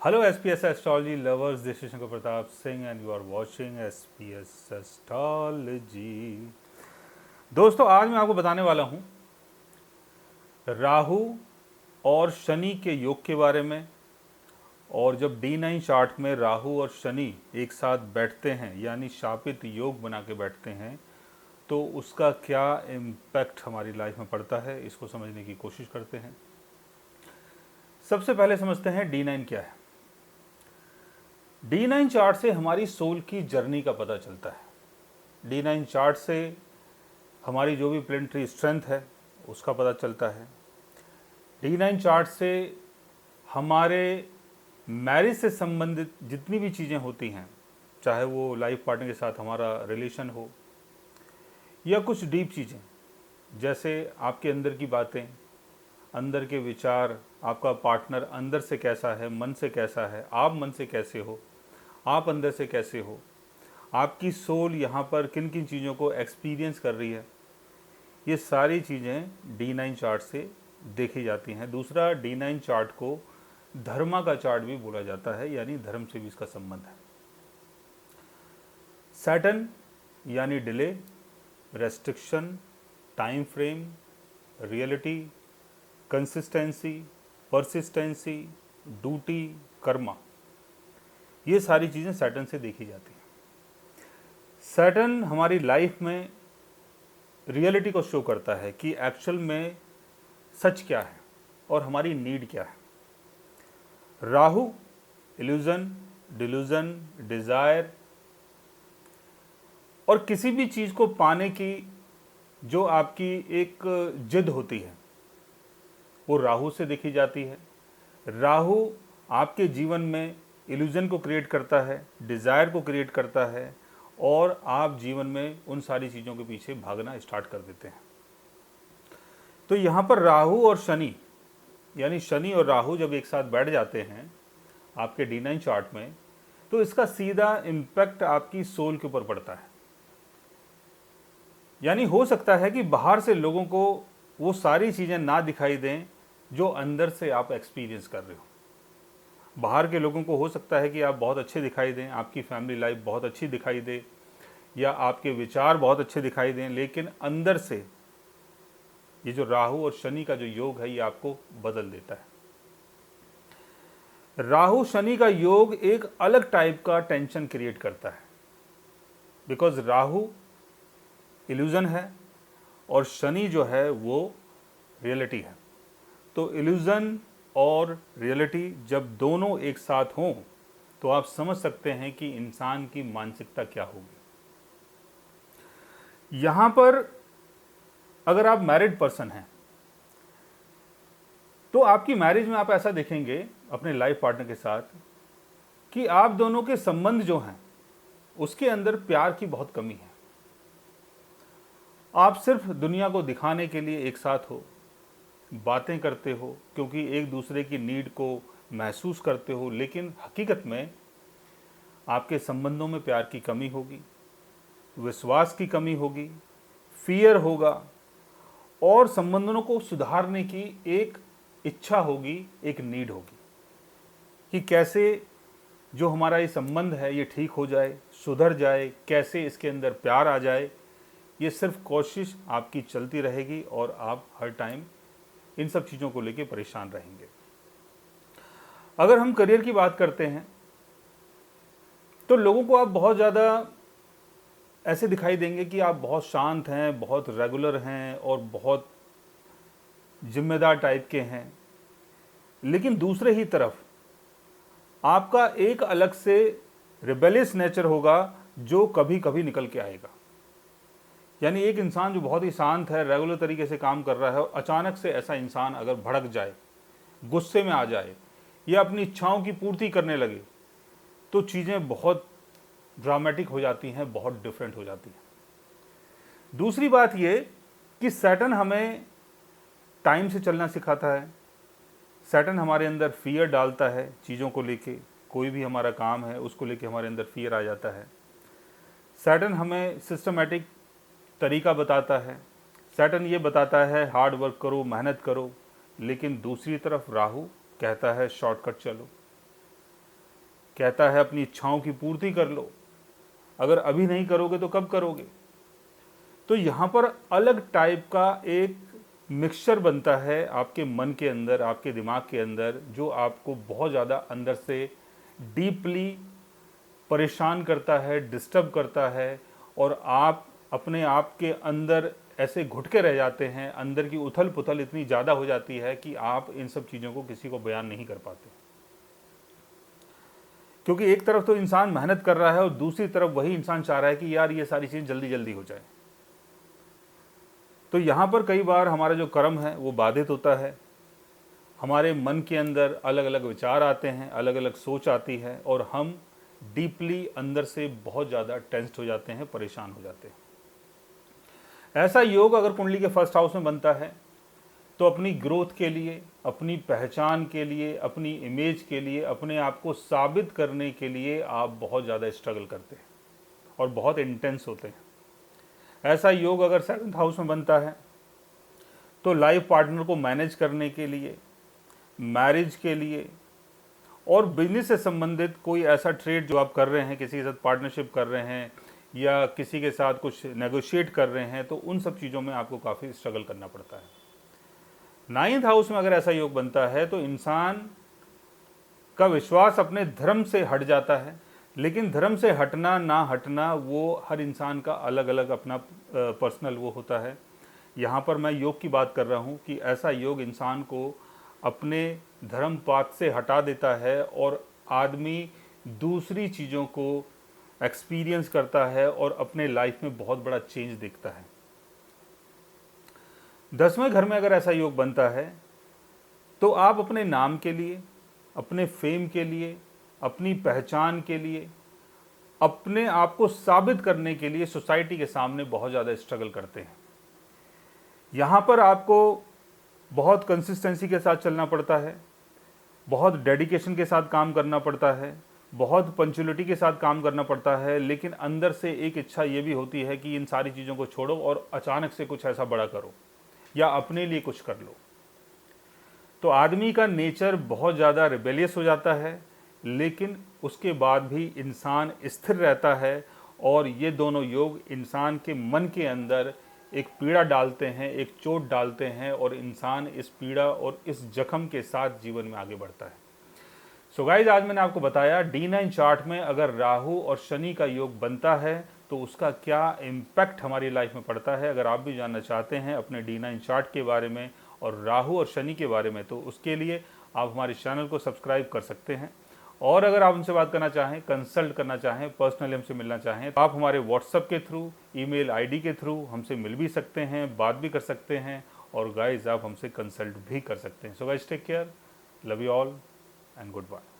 Hello SPS astrology lovers, this is Shankar Pratap Singh and you are watching SPS astrology। दोस्तों आज मैं आपको बताने वाला हूँ राहु और शनि के योग के बारे में। और जब D9 चार्ट में राहु और शनि एक साथ बैठते हैं यानी शापित योग बना के बैठते हैं तो उसका क्या इम्पैक्ट हमारी लाइफ में पड़ता है, इसको समझने की कोशिश करते हैं। सबसे पहले समझते हैं D9 क्या है। D9 चार्ट से हमारी सोल की जर्नी का पता चलता है। D9 चार्ट से हमारी जो भी प्लेनेटरी स्ट्रेंथ है उसका पता चलता है। D9 चार्ट से हमारे मैरिज से संबंधित जितनी भी चीज़ें होती हैं, चाहे वो लाइफ पार्टनर के साथ हमारा रिलेशन हो या कुछ डीप चीज़ें, जैसे आपके अंदर की बातें, अंदर के विचार, आपका पार्टनर अंदर से कैसा है, मन से कैसा है, आप मन से कैसे हो, आप अंदर से कैसे हो, आपकी सोल यहाँ पर किन किन चीज़ों को एक्सपीरियंस कर रही है, ये सारी चीज़ें D9 चार्ट से देखी जाती हैं। दूसरा, D9 चार्ट को धर्मा का चार्ट भी बोला जाता है, यानी धर्म से भी इसका संबंध है। सैटर्न यानी delay, restriction, time frame, reality, consistency, persistency, duty, Karma, ये सारी चीज़ें सैटर्न से देखी जाती हैं। सैटर्न हमारी लाइफ में रियलिटी को शो करता है कि एक्चुअल में सच क्या है और हमारी नीड क्या है। राहु इल्यूजन, डिल्यूजन, डिज़ायर और किसी भी चीज़ को पाने की जो आपकी एक जिद होती है वो राहु से देखी जाती है। राहु आपके जीवन में इल्यूजन को क्रिएट करता है, डिज़ायर को क्रिएट करता है और आप जीवन में उन सारी चीज़ों के पीछे भागना स्टार्ट कर देते हैं। तो यहाँ पर राहु और शनि यानी शनि और राहु जब एक साथ बैठ जाते हैं आपके D9 चार्ट में तो इसका सीधा इम्पैक्ट आपकी सोल के ऊपर पड़ता है। यानी हो सकता है कि बाहर से लोगों को वो सारी चीज़ें ना दिखाई दें जो अंदर से आप एक्सपीरियंस कर रहे हो। बाहर के लोगों को हो सकता है कि आप बहुत अच्छे दिखाई दें, आपकी फैमिली लाइफ बहुत अच्छी दिखाई दे या आपके विचार बहुत अच्छे दिखाई दें, लेकिन अंदर से ये जो राहु और शनि का जो योग है ये आपको बदल देता है। राहु शनि का योग एक अलग टाइप का टेंशन क्रिएट करता है, बिकॉज राहु इल्यूजन है और शनि जो है वो रियलिटी है। तो इल्यूजन और रियलिटी जब दोनों एक साथ हों तो आप समझ सकते हैं कि इंसान की मानसिकता क्या होगी। यहाँ पर अगर आप मैरिड पर्सन हैं तो आपकी मैरिज में आप ऐसा देखेंगे अपने लाइफ पार्टनर के साथ कि आप दोनों के संबंध जो हैं उसके अंदर प्यार की बहुत कमी है। आप सिर्फ दुनिया को दिखाने के लिए एक साथ हो, बातें करते हो क्योंकि एक दूसरे की नीड को महसूस करते हो, लेकिन हकीकत में आपके संबंधों में प्यार की कमी होगी, विश्वास की कमी होगी, फियर होगा और संबंधों को सुधारने की एक इच्छा होगी, एक नीड होगी कि कैसे जो हमारा ये संबंध है ये ठीक हो जाए, सुधर जाए, कैसे इसके अंदर प्यार आ जाए। ये सिर्फ कोशिश आपकी चलती रहेगी और आप हर टाइम इन सब चीज़ों को लेके परेशान रहेंगे। अगर हम करियर की बात करते हैं तो लोगों को आप बहुत ज़्यादा ऐसे दिखाई देंगे कि आप बहुत शांत हैं, बहुत रेगुलर हैं और बहुत जिम्मेदार टाइप के हैं, लेकिन दूसरे ही तरफ आपका एक अलग से रिबेलियस नेचर होगा जो कभी कभी निकल के आएगा। यानी एक इंसान जो बहुत ही शांत है, रेगुलर तरीके से काम कर रहा है, और अचानक से ऐसा इंसान अगर भड़क जाए, गुस्से में आ जाए या अपनी इच्छाओं की पूर्ति करने लगे तो चीज़ें बहुत ड्रामेटिक हो जाती हैं, बहुत डिफरेंट हो जाती हैं। दूसरी बात ये कि सैटर्न हमें टाइम से चलना सिखाता है। सैटर्न हमारे अंदर फियर डालता है चीज़ों को लेके, कोई भी हमारा काम है उसको लेके हमारे अंदर फियर आ जाता है। सैटर्न हमें सिस्टमेटिक तरीका बताता है। सैटर्न ये बताता है हार्ड वर्क करो, मेहनत करो, लेकिन दूसरी तरफ राहु कहता है शॉर्टकट चलो। कहता है अपनी इच्छाओं की पूर्ति कर लो, अगर अभी नहीं करोगे तो कब करोगे। तो यहाँ पर अलग टाइप का एक मिक्सचर बनता है आपके मन के अंदर, आपके दिमाग के अंदर, जो आपको बहुत ज़्यादा अंदर से डीपली परेशान करता है, डिस्टर्ब करता है, और आप अपने आप के अंदर ऐसे घुट के रह जाते हैं। अंदर की उथल पुथल इतनी ज़्यादा हो जाती है कि आप इन सब चीज़ों को किसी को बयान नहीं कर पाते, क्योंकि एक तरफ तो इंसान मेहनत कर रहा है और दूसरी तरफ वही इंसान चाह रहा है कि यार ये सारी चीज़ जल्दी जल्दी हो जाए। तो यहाँ पर कई बार हमारा जो कर्म है वो बाधित होता है, हमारे मन के अंदर अलग अलग विचार आते हैं, अलग अलग सोच आती है, और हम डीपली अंदर से बहुत ज़्यादा टेंस्ड हो जाते हैं, परेशान हो जाते हैं। ऐसा योग अगर कुंडली के फर्स्ट हाउस में बनता है तो अपनी ग्रोथ के लिए, अपनी पहचान के लिए, अपनी इमेज के लिए, अपने आप को साबित करने के लिए आप बहुत ज़्यादा स्ट्रगल करते हैं और बहुत इंटेंस होते हैं। ऐसा योग अगर सेवंथ हाउस में बनता है तो लाइफ पार्टनर को मैनेज करने के लिए, मैरिज के लिए और बिजनेस से संबंधित कोई ऐसा ट्रेड जो आप कर रहे हैं, किसी के साथ पार्टनरशिप कर रहे हैं या किसी के साथ कुछ नेगोशिएट कर रहे हैं, तो उन सब चीज़ों में आपको काफ़ी स्ट्रगल करना पड़ता है। नाइन्थ हाउस में अगर ऐसा योग बनता है तो इंसान का विश्वास अपने धर्म से हट जाता है, लेकिन धर्म से हटना ना हटना वो हर इंसान का अलग अलग अपना पर्सनल वो होता है। यहाँ पर मैं योग की बात कर रहा हूँ कि ऐसा योग इंसान को अपने धर्म पाथ से हटा देता है और आदमी दूसरी चीज़ों को एक्सपीरियंस करता है और अपने लाइफ में बहुत बड़ा चेंज देखता है। 10वें घर में अगर ऐसा योग बनता है तो आप अपने नाम के लिए, अपने फेम के लिए, अपनी पहचान के लिए, अपने आप को साबित करने के लिए सोसाइटी के सामने बहुत ज़्यादा स्ट्रगल करते हैं। यहाँ पर आपको बहुत कंसिस्टेंसी के साथ चलना पड़ता है, बहुत डेडिकेशन के साथ काम करना पड़ता है, बहुत पंचुअलिटी के साथ काम करना पड़ता है, लेकिन अंदर से एक इच्छा ये भी होती है कि इन सारी चीज़ों को छोड़ो और अचानक से कुछ ऐसा बड़ा करो या अपने लिए कुछ कर लो। तो आदमी का नेचर बहुत ज़्यादा रिबेलियस हो जाता है, लेकिन उसके बाद भी इंसान स्थिर रहता है, और ये दोनों योग इंसान के मन के अंदर एक पीड़ा डालते हैं, एक चोट डालते हैं, और इंसान इस पीड़ा और इस जख्म के साथ जीवन में आगे बढ़ता है। सो गाइज, आज मैंने आपको बताया D9 चार्ट में अगर राहु और शनि का योग बनता है तो उसका क्या इम्पैक्ट हमारी लाइफ में पड़ता है। अगर आप भी जानना चाहते हैं अपने D9 चार्ट के बारे में और राहु और शनि के बारे में, तो उसके लिए आप हमारे चैनल को सब्सक्राइब कर सकते हैं। और अगर आप हमसे बात करना चाहें, कंसल्ट करना चाहें, पर्सनली हमसे मिलना चाहें, तो आप हमारे व्हाट्सएप के थ्रू, ईमेल आईडी के थ्रू हमसे मिल भी सकते हैं, बात भी कर सकते हैं, और गाइज आप हमसे कंसल्ट भी कर सकते हैं। So guys, take care, love you all and good bye.